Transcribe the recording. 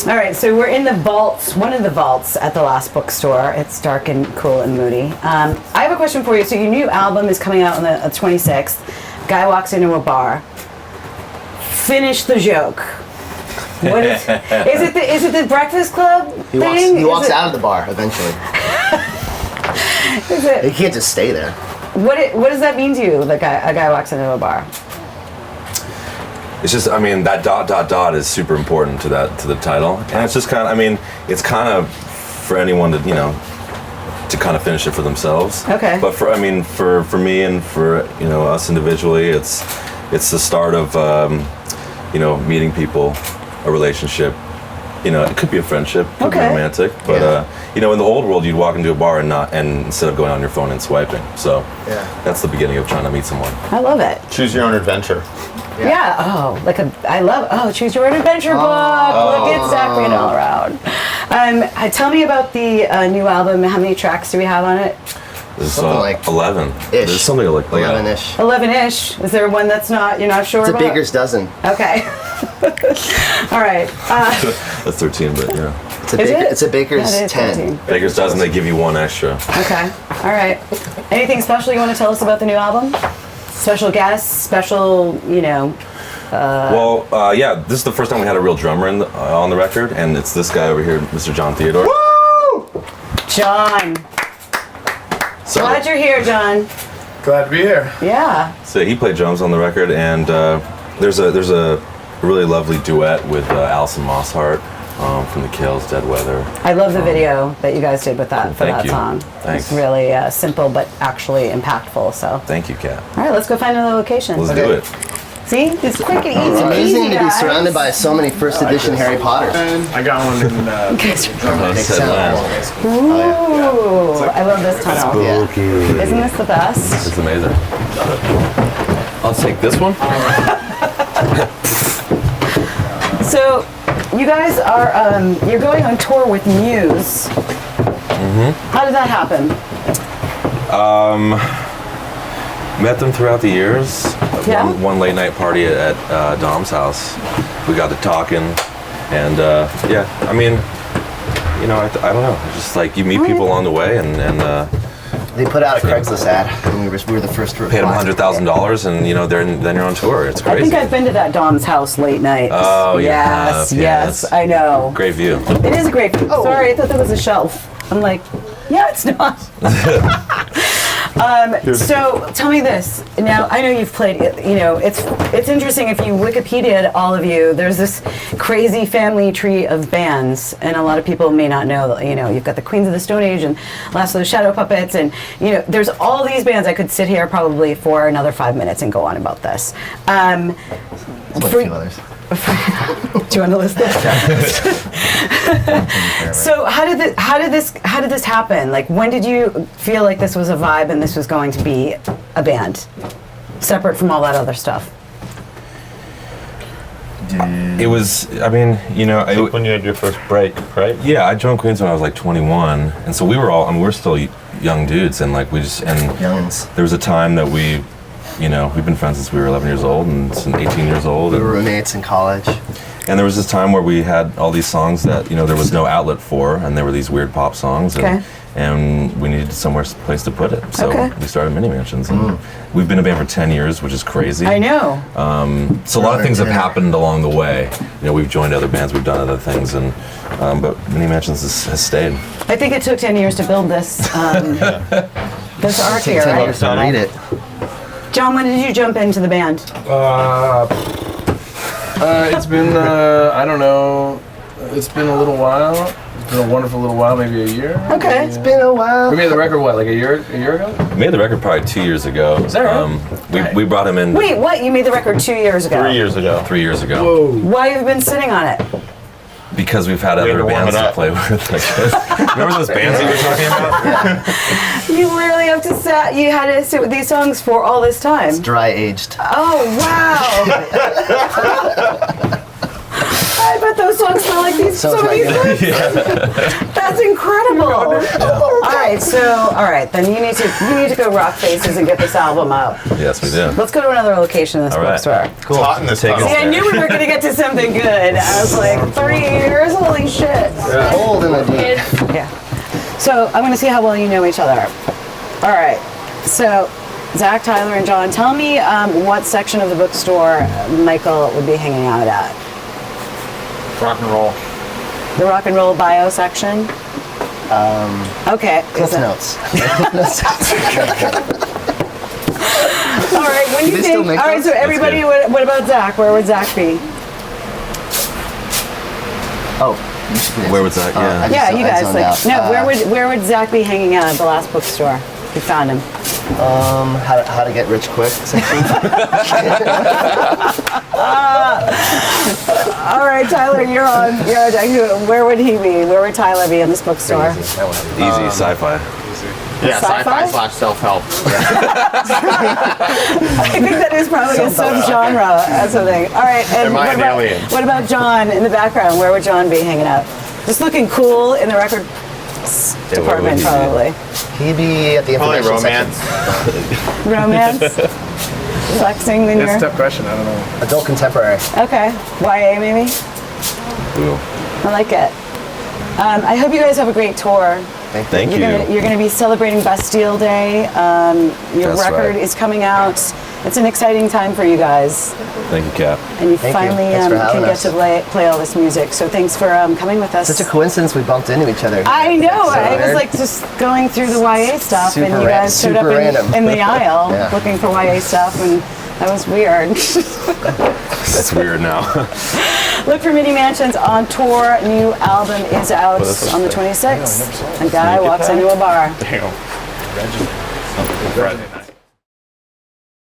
All right, so we're in the vaults, one of the vaults at the Last Bookstore. It's dark and cool and moody. I have a question for you. So your new album is coming out on the 26th. Guy walks into a bar. Finish the joke. What is it the Breakfast Club thing? He walks out of the bar eventually. He can't just stay there. What does that mean to you? Like a guy walks into a bar. It's just, I mean, that ... is super important to the title, and it's just kind of, I mean, it's kind of for anyone to, you know, to kind of finish it for themselves. Okay. But for me and for, you know, us individually, it's the start of, you know, meeting people, a relationship. You know, it could be a friendship, could be romantic, but you know, in the old world, you'd walk into a bar and instead of going on your phone and swiping. So that's the beginning of trying to meet someone. I love it. Choose your own adventure. Yeah. Oh, choose your own adventure book. Look at Zach being all around. Tell me about the new album. How many tracks do we have on it? There's something like 11. Ish. There's something like 11-ish. 11-ish. Is there one that's you're not sure it's about? It's a baker's dozen. Okay. All right. That's 13, but yeah. It's a baker's 10. 13. Baker's dozen, they give you one extra. Okay. All right. Anything special you want to tell us about the new album? Special guests, special, you know. Yeah, this is the first time we had a real drummer on the record, and it's this guy over here, Mr. John Theodore. Woo! John. So, glad you're here, John. Glad to be here. Yeah. So he played drums on the record, and there's a really lovely duet with Alison Mosshart from the Kills, Dead Weather. I love the video that you guys did with that for that song. Thanks. It's really simple but actually impactful. So. Thank you, Kat. All right, let's go find another location. Let's do it. See, it's quick and easy. It's amazing to be guys. surrounded by so many first edition Harry Potters. I got one in Ooh, I love this tunnel. Spooky. Isn't this the best? It's amazing. I'll take this one. So, you guys are you're going on tour with Muse. Mm-hmm. How did that happen? Met them throughout the years. Yeah? One late night party at Dom's house. We got to talking, and I mean, you know, I don't know. It's just like you meet people along the way, and they put out a Craigslist ad, and we were the first to reply. paid them $100,000, and you know, then you're on tour. It's crazy. I think I've been to that Dom's house late night. Oh, yes, yes, I know. Great view. It is a great view. Oh. Sorry, I thought that was a shelf. I'm like, yeah, it's not. So tell me this. Now I know you've played. You know, it's interesting if you Wikipedia'd all of you. There's this crazy family tree of bands, and a lot of people may not know that. You know, you've got the Queens of the Stone Age and Last of the Shadow Puppets, and you know, there's all these bands. I could sit here probably for another 5 minutes and go on about this. There's a few others. Do you want to list them? So how did this happen? Like, when did you feel like this was a vibe and this was going to be a band, separate from all that other stuff? It was. I mean, you know, when you had your first break, right? Yeah, I joined Queens when I was like 21, and so we were all. I mean, we're still young dudes, and like Youngins. There was a time that we. You know, we've been friends since we were 11 years old and since 18 years old. We were roommates in college. And there was this time where we had all these songs that, you know, there was no outlet for, and they were these weird pop songs. And we needed place to put it. So we started Mini Mansions. And we've been a band for 10 years, which is crazy. I know. So a lot of things have happened along the way. You know, we've joined other bands, we've done other things, and but Mini Mansions has stayed. I think it took 10 years to build this this art here, right? 10 years to read it. John, when did you jump into the band? It's been, I don't know, it's been a little while. It's been a wonderful little while, maybe a year. Okay. It's been a while. We made the record, what, like a year ago? We made the record probably 2 years ago. Is that right? We brought him in. Wait, what? You made the record 2 years ago? 3 years ago. 3 years ago. Whoa. Why have you been sitting on it? Because we've had We had other to warm bands it to up. play with. Like this. Remember those bands that you were talking about? You literally have to you had to sit with these songs for all this time. It's dry aged. Oh, wow. I bet those songs smell like these So is my That's incredible. All right, then you need to go rock faces and get this album up. Yes, we do. Let's go to another location in this All right. bookstore. Cool. It's hot in this Take tunnel. us See, I knew we were going to get to something good. I was like, 3 years? Holy shit. cold in the deep. Yeah. So I'm going to see how well you know each other. All right. So Zach, Tyler, and John, tell me what section of the bookstore Michael would be hanging out at. Rock and roll. The rock and roll bio section? Okay. Cliff notes. All right, when Do you they still think, make all right, those? so everybody, what about Zach? Where would Zach be? Oh, you should be Where would Zach? Yeah. Yeah, you guys, zoned like, out. no, where would Zach be hanging out at the last bookstore? If you found him. How to get rich quick section. All right, Tyler, you're on deck. Where would he be? Where would Tyler be in this bookstore? Easy sci-fi. Yeah, Sci-fi? sci-fi / self-help. I think that is probably a subgenre or something. All right, and Am I an alien? what about John in the background? Where would John be hanging out? Just looking cool in the record where would department, he be? probably. He'd be at the Probably information romance. Romance? Flexing when That's a you're... tough question. I don't know. section. Adult contemporary. Okay. YA, maybe? Ooh. I like it. I hope you guys have a great tour. Thank you. You're going to be celebrating Bastille Day. Your That's record right. is coming out. It's an exciting time for you guys. Thank you, Cap. And you Thank you. finally Thanks for having can get us. to play all this music. So thanks for coming with us. Such a coincidence we bumped into each other. I know. So I was weird. like just going through the YA stuff, and Super you guys showed up super random. in the aisle Yeah. looking for YA stuff, and that was weird. That's weird now. Look for Mini Mansions on tour. New album is out on the 26th. A guy walks into a bar. Damn.